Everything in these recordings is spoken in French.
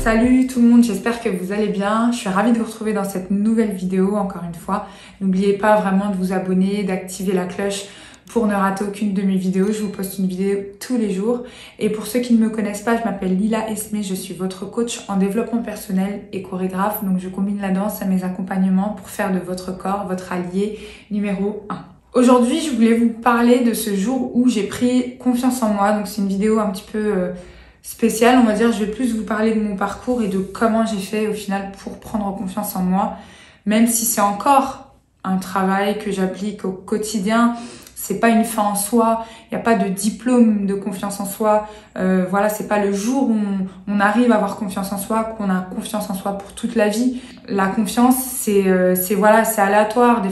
Salut tout le monde, j'espère que vous allez bien. Je suis ravie de vous retrouver dans cette nouvelle vidéo encore une fois. N'oubliez pas vraiment de vous abonner, d'activer la cloche pour ne rater aucune de mes vidéos. Je vous poste une vidéo tous les jours. Et pour ceux qui ne me connaissent pas, je m'appelle Lila Esmé, je suis votre coach en développement personnel et chorégraphe. Donc je combine la danse à mes accompagnements pour faire de votre corps votre allié numéro 1. Aujourd'hui, je voulais vous parler de ce jour où j'ai pris confiance en moi. Donc c'est une vidéo un petit peu spéciale, on va dire. Je vais plus vous parler de mon parcours et de comment j'ai fait au final pour prendre confiance en moi. Même si c'est encore un travail que j'applique au quotidien, c'est pas une fin en soi, il n'y a pas de diplôme de confiance en soi. Voilà, c'est pas le jour où on arrive à avoir confiance en soi qu'on a confiance en soi pour toute la vie. La confiance, c'est aléatoire. Des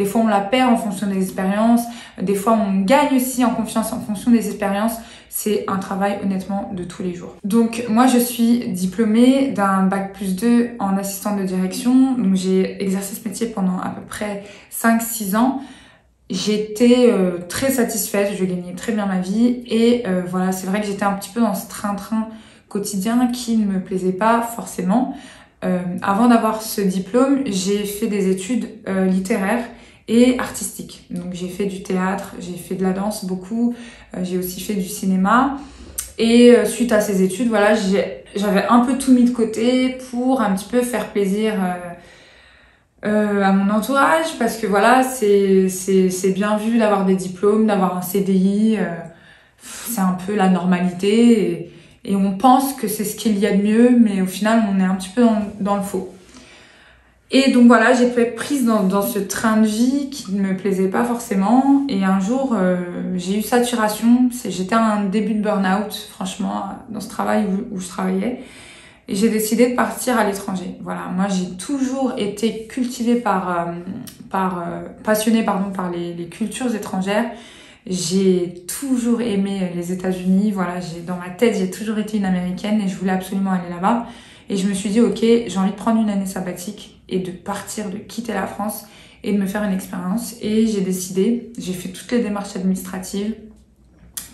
fois on la perd en fonction des expériences. Des fois on gagne aussi en confiance en fonction des expériences. C'est un travail honnêtement de tous les jours. Donc moi je suis diplômée d'un bac+2 en assistante de direction. Donc j'ai exercé ce métier pendant à peu près 5-6 ans. J'étais très satisfaite, je gagnais très bien ma vie et voilà, c'est vrai que j'étais un petit peu dans ce train-train quotidien qui ne me plaisait pas forcément. Avant d'avoir ce diplôme, j'ai fait des études littéraires et artistiques. Donc j'ai fait du théâtre, j'ai fait de la danse beaucoup, j'ai aussi fait du cinéma. Et suite à ces études, voilà, j'avais un peu tout mis de côté pour un petit peu faire plaisir à mon entourage, parce que voilà, c'est bien vu d'avoir des diplômes, d'avoir un CDI, c'est un peu la normalité et on pense que c'est ce qu'il y a de mieux, mais au final on est un petit peu dans le faux. Et donc voilà, j'ai été prise dans ce train de vie qui ne me plaisait pas forcément, et un jour j'ai eu saturation, j'étais à un début de burn-out franchement dans ce travail où je travaillais. Et j'ai décidé de partir à l'étranger. Voilà, moi j'ai toujours été cultivée passionnée par les cultures étrangères. J'ai toujours aimé les États-Unis. Voilà, dans ma tête, j'ai toujours été une Américaine et je voulais absolument aller là-bas. Et je me suis dit, ok, j'ai envie de prendre une année sabbatique et de partir, de quitter la France et de me faire une expérience. Et j'ai décidé, j'ai fait toutes les démarches administratives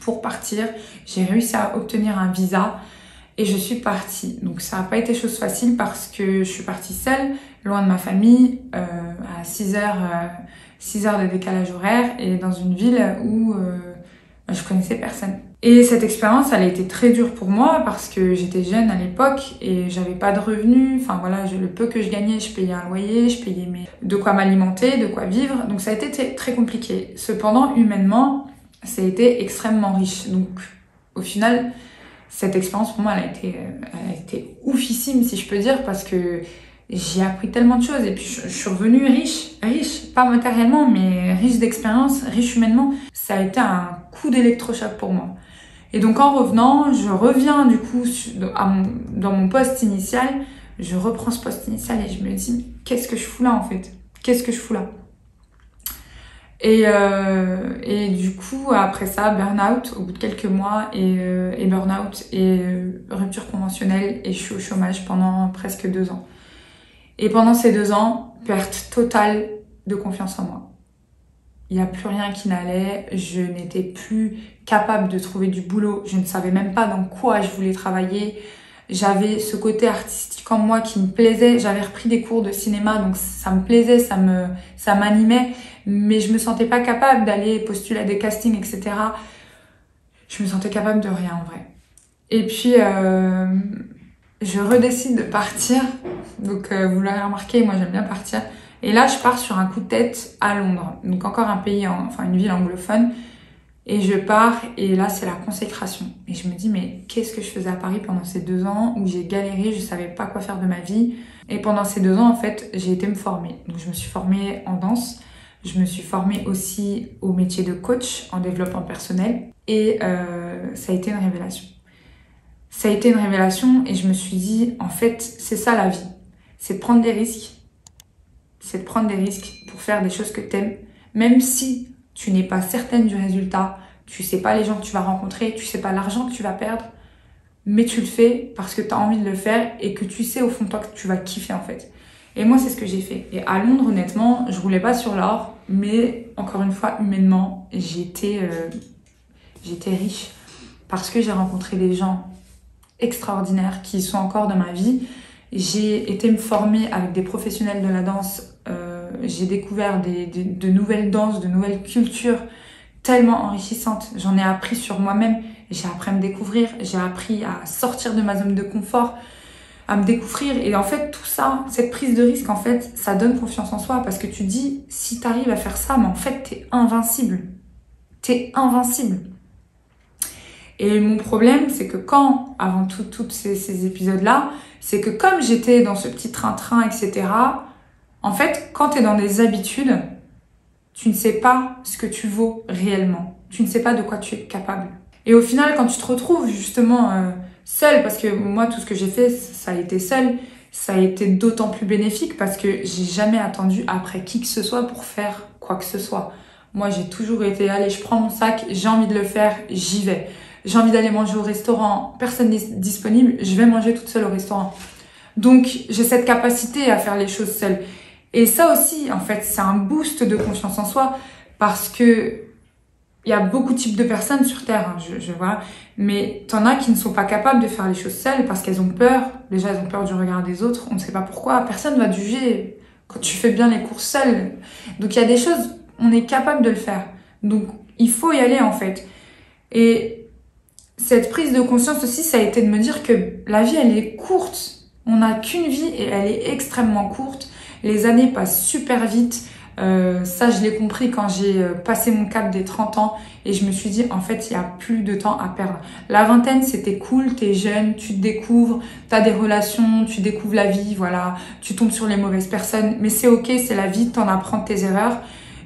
pour partir. J'ai réussi à obtenir un visa. Et je suis partie. Donc ça n'a pas été chose facile parce que je suis partie seule, loin de ma famille, à 6 heures de décalage horaire et dans une ville où je connaissais personne. Et cette expérience, elle a été très dure pour moi parce que j'étais jeune à l'époque et j'avais pas de revenus. Enfin voilà, le peu que je gagnais, je payais un loyer, je payais de quoi m'alimenter, de quoi vivre. Donc ça a été très compliqué. Cependant, humainement, ça a été extrêmement riche. Donc au final, cette expérience pour moi elle a été oufissime si je peux dire, parce que j'ai appris tellement de choses et puis je suis revenue riche, pas matériellement mais riche d'expérience, riche humainement. Ça a été un coup d'électrochoc pour moi. Et donc en revenant, je reviens du coup dans mon poste initial, je reprends ce poste initial et je me dis qu'est-ce que je fous là en fait? Qu'est-ce que je fous là? Et du coup, après ça, burn-out au bout de quelques mois et burn-out et rupture conventionnelle, et je suis au chômage pendant presque 2 ans. Et pendant ces 2 ans, perte totale de confiance en moi. Il n'y a plus rien qui n'allait, je n'étais plus capable de trouver du boulot, je ne savais même pas dans quoi je voulais travailler. J'avais ce côté artistique en moi qui me plaisait, j'avais repris des cours de cinéma, donc ça me plaisait, ça m'animait, mais je me sentais pas capable d'aller postuler à des castings, etc. Je me sentais capable de rien en vrai. Et puis, je redécide de partir, donc vous l'aurez remarqué, moi j'aime bien partir. Et là, je pars sur un coup de tête à Londres, donc encore un pays, une ville anglophone. Et je pars et là c'est la consécration. Et je me dis mais qu'est-ce que je faisais à Paris pendant ces 2 ans où j'ai galéré, je savais pas quoi faire de ma vie. Et pendant ces 2 ans en fait j'ai été me former. Donc je me suis formée en danse, je me suis formée aussi au métier de coach en développement personnel. Et ça a été une révélation. Ça a été une révélation et je me suis dit en fait c'est ça la vie. C'est de prendre des risques. C'est de prendre des risques pour faire des choses que t'aimes. Même si tu n'es pas certaine du résultat, tu sais pas les gens que tu vas rencontrer, tu sais pas l'argent que tu vas perdre, mais tu le fais parce que tu as envie de le faire et que tu sais au fond de toi que tu vas kiffer en fait. Et moi c'est ce que j'ai fait. Et à Londres honnêtement, je roulais pas sur l'or, mais encore une fois humainement, j'étais riche parce que j'ai rencontré des gens extraordinaires qui sont encore dans ma vie. J'ai été me former avec des professionnels de la danse. J'ai découvert de nouvelles danses, de nouvelles cultures tellement enrichissantes. J'en ai appris sur moi-même. J'ai appris à me découvrir. J'ai appris à sortir de ma zone de confort, à me découvrir. Et en fait, tout ça, cette prise de risque, en fait, ça donne confiance en soi. Parce que tu dis, si tu arrives à faire ça, mais en fait, t'es invincible. T'es invincible. Et mon problème, c'est que quand, avant tous ces épisodes-là, c'est que comme j'étais dans ce petit train-train, etc., en fait, quand tu es dans des habitudes, tu ne sais pas ce que tu vaux réellement. Tu ne sais pas de quoi tu es capable. Et au final, quand tu te retrouves justement seule, parce que moi, tout ce que j'ai fait, ça a été seul, ça a été d'autant plus bénéfique parce que j'ai jamais attendu après qui que ce soit pour faire quoi que ce soit. Moi, j'ai toujours été, allez, je prends mon sac, j'ai envie de le faire, j'y vais. J'ai envie d'aller manger au restaurant, personne n'est disponible, je vais manger toute seule au restaurant. Donc, j'ai cette capacité à faire les choses seule. Et ça aussi, en fait, c'est un boost de confiance en soi parce que il y a beaucoup de types de personnes sur Terre, hein, je vois, mais t'en as qui ne sont pas capables de faire les choses seules parce qu'elles ont peur. Déjà, elles ont peur du regard des autres, on ne sait pas pourquoi. Personne ne va te juger quand tu fais bien les courses seule. Donc, il y a des choses, on est capable de le faire. Donc, il faut y aller, en fait. Et cette prise de conscience aussi, ça a été de me dire que la vie, elle est courte. On n'a qu'une vie et elle est extrêmement courte. Les années passent super vite. Ça, je l'ai compris quand j'ai passé mon cap des 30 ans et je me suis dit, en fait, il n'y a plus de temps à perdre. La vingtaine, c'était cool, t'es jeune, tu te découvres, t'as des relations, tu découvres la vie, voilà, tu tombes sur les mauvaises personnes, mais c'est ok, c'est la vie, t'en apprends de tes erreurs.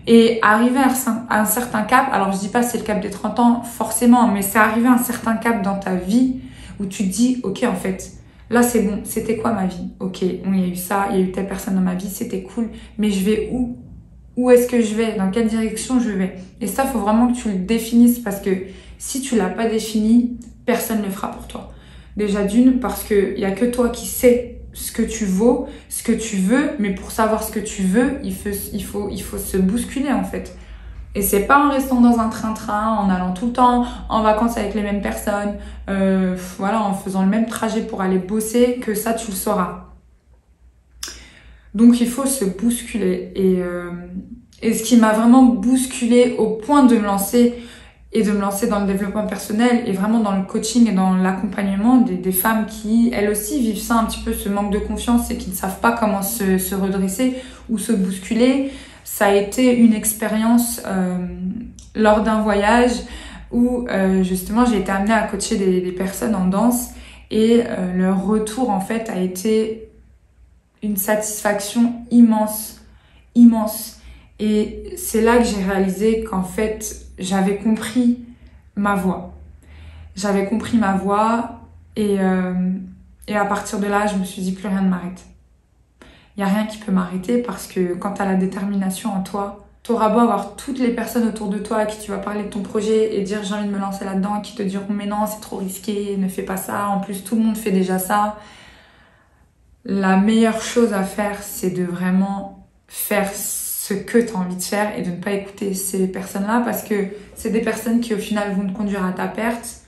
Et arriver à un certain cap, alors je dis pas c'est le cap des 30 ans, forcément, mais c'est arriver à un certain cap dans ta vie où tu te dis, ok, en fait, là c'est bon, c'était quoi ma vie? Ok, bon, il y a eu ça, il y a eu telle personne dans ma vie, c'était cool, mais je vais où? Où est-ce que je vais? Dans quelle direction je vais? Et ça, il faut vraiment que tu le définisses parce que si tu l'as pas défini, personne ne le fera pour toi. Déjà d'une, parce qu'il n'y a que toi qui sais ce que tu vaux, ce que tu veux, mais pour savoir ce que tu veux, il faut se bousculer en fait. Et c'est pas en restant dans un train-train, en allant tout le temps en vacances avec les mêmes personnes, voilà, en faisant le même trajet pour aller bosser, que ça tu le sauras. Donc il faut se bousculer. Et ce qui m'a vraiment bousculée au point de me lancer et de me lancer dans le développement personnel et vraiment dans le coaching et dans l'accompagnement des femmes qui, elles aussi, vivent ça un petit peu, ce manque de confiance et qui ne savent pas comment se redresser ou se bousculer. Ça a été une expérience lors d'un voyage où justement j'ai été amenée à coacher des personnes en danse et leur retour en fait a été une satisfaction immense, immense. Et c'est là que j'ai réalisé qu'en fait, j'avais compris ma voix. J'avais compris ma voix et à partir de là, je me suis dit plus rien ne m'arrête. Il n'y a rien qui peut m'arrêter parce que quand tu as la détermination en toi, tu auras beau avoir toutes les personnes autour de toi à qui tu vas parler de ton projet et dire j'ai envie de me lancer là-dedans, qui te diront mais non, c'est trop risqué, ne fais pas ça, en plus tout le monde fait déjà ça. La meilleure chose à faire, c'est de vraiment faire ce que tu as envie de faire et de ne pas écouter ces personnes-là parce que c'est des personnes qui au final vont te conduire à ta perte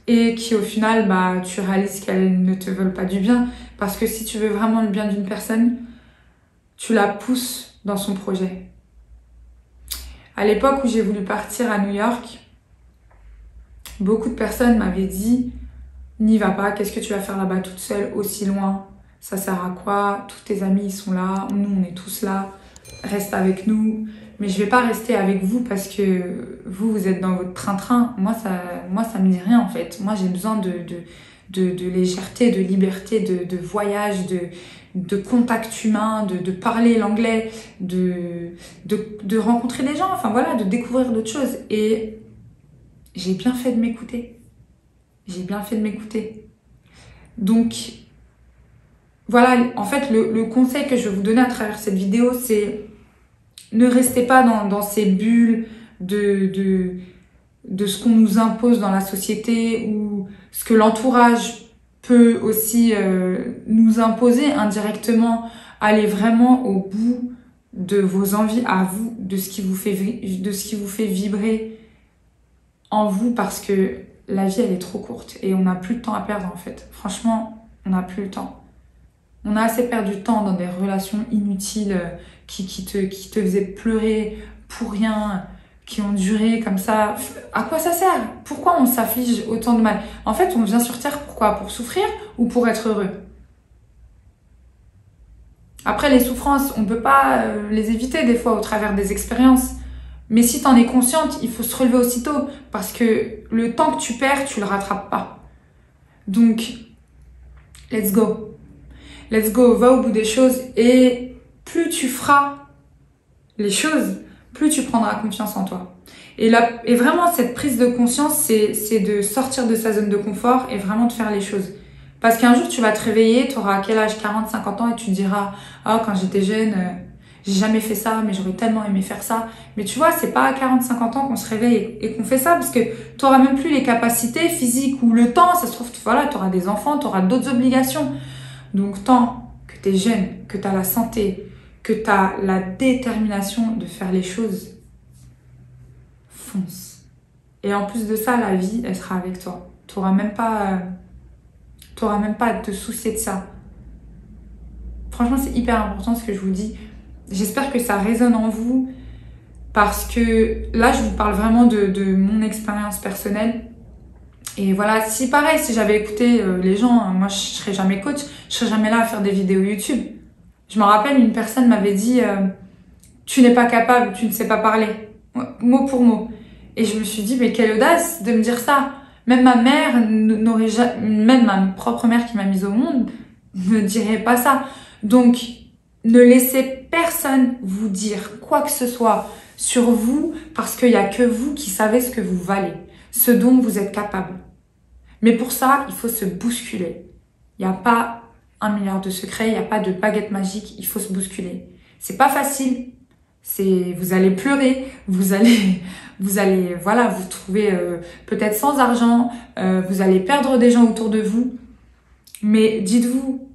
et qui au final, bah, tu réalises qu'elles ne te veulent pas du bien parce que si tu veux vraiment le bien d'une personne, tu la pousses dans son projet. À l'époque où j'ai voulu partir à New York, beaucoup de personnes m'avaient dit « N'y va pas, qu'est-ce que tu vas faire là-bas toute seule, aussi loin ? Ça sert à quoi? Tous tes amis, ils sont là. Nous, on est tous là. Reste avec nous. » Mais je vais pas rester avec vous parce que vous êtes dans votre train-train. Moi, ça me dit rien, en fait. Moi, j'ai besoin de légèreté, de liberté, de voyage, de contact humain, de parler l'anglais, de rencontrer des gens. Enfin, voilà, de découvrir d'autres choses. Et j'ai bien fait de m'écouter. J'ai bien fait de m'écouter. Donc, voilà, en fait, le conseil que je vais vous donner à travers cette vidéo, c'est ne restez pas dans ces bulles de ce qu'on nous impose dans la société ou ce que l'entourage peut aussi nous imposer indirectement. Allez vraiment au bout de vos envies à vous, de ce qui vous fait vibrer en vous parce que la vie, elle est trop courte et on n'a plus de temps à perdre en fait. Franchement, on n'a plus le temps. On a assez perdu de temps dans des relations inutiles qui te faisaient pleurer pour rien, qui ont duré comme ça. À quoi ça sert? Pourquoi on s'afflige autant de mal? En fait, on vient sur Terre pourquoi? Pour souffrir ou pour être heureux? Après, les souffrances, on peut pas les éviter des fois au travers des expériences. Mais si tu en es consciente, il faut se relever aussitôt. Parce que le temps que tu perds, tu le rattrapes pas. Donc, let's go. Let's go, va au bout des choses. Et plus tu feras les choses, plus tu prendras confiance en toi. Et vraiment, cette prise de conscience, c'est de sortir de sa zone de confort et vraiment de faire les choses. Parce qu'un jour, tu vas te réveiller, tu auras à quel âge? 40, 50 ans et tu te diras « Ah, quand j'étais jeune, j'ai jamais fait ça, mais j'aurais tellement aimé faire ça. » Mais tu vois, c'est pas à 40, 50 ans qu'on se réveille et qu'on fait ça parce que tu auras même plus les capacités physiques ou le temps. Ça se trouve, voilà, tu auras des enfants, tu auras d'autres obligations. Donc, tant que tu es jeune, que tu as la santé, que tu as la détermination de faire les choses, fonce. Et en plus de ça, la vie, elle sera avec toi. Tu n'auras même pas à te soucier de ça. Franchement, c'est hyper important ce que je vous dis. J'espère que ça résonne en vous parce que là, je vous parle vraiment de mon expérience personnelle. Et voilà, si pareil, si j'avais écouté les gens, moi, je serais jamais coach, je serais jamais là à faire des vidéos YouTube. Je me rappelle, une personne m'avait dit « Tu n'es pas capable, tu ne sais pas parler. » Mot pour mot. Et je me suis dit « Mais quelle audace de me dire ça !» Même ma mère n'aurait jamais, même ma propre mère qui m'a mise au monde ne dirait pas ça. Donc, ne laissez personne vous dire quoi que ce soit sur vous parce qu'il n'y a que vous qui savez ce que vous valez, ce dont vous êtes capable. Mais pour ça, il faut se bousculer. Il n'y a pas 1 milliard de secrets, il n'y a pas de baguette magique, il faut se bousculer. C'est pas facile. Vous allez pleurer, vous allez voilà, vous trouver peut-être sans argent, vous allez perdre des gens autour de vous. Mais dites-vous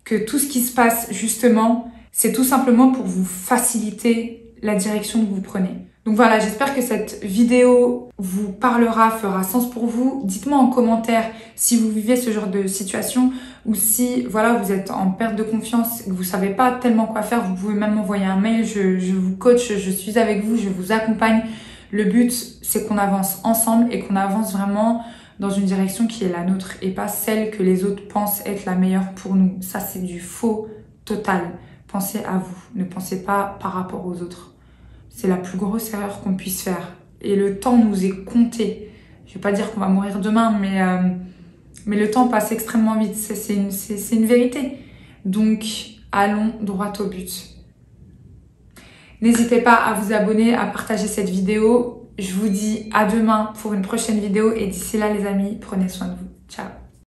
que tout ce qui se passe justement, c'est tout simplement pour vous faciliter la direction que vous prenez. Donc voilà, j'espère que cette vidéo vous parlera, fera sens pour vous. Dites-moi en commentaire si vous vivez ce genre de situation ou si voilà, vous êtes en perte de confiance, que vous savez pas tellement quoi faire, vous pouvez même m'envoyer un mail, je vous coach, je suis avec vous, je vous accompagne. Le but, c'est qu'on avance ensemble et qu'on avance vraiment dans une direction qui est la nôtre et pas celle que les autres pensent être la meilleure pour nous. Ça, c'est du faux total. Pensez à vous, ne pensez pas par rapport aux autres. C'est la plus grosse erreur qu'on puisse faire. Et le temps nous est compté. Je ne vais pas dire qu'on va mourir demain, mais le temps passe extrêmement vite. C'est une vérité. Donc, allons droit au but. N'hésitez pas à vous abonner, à partager cette vidéo. Je vous dis à demain pour une prochaine vidéo. Et d'ici là, les amis, prenez soin de vous. Ciao.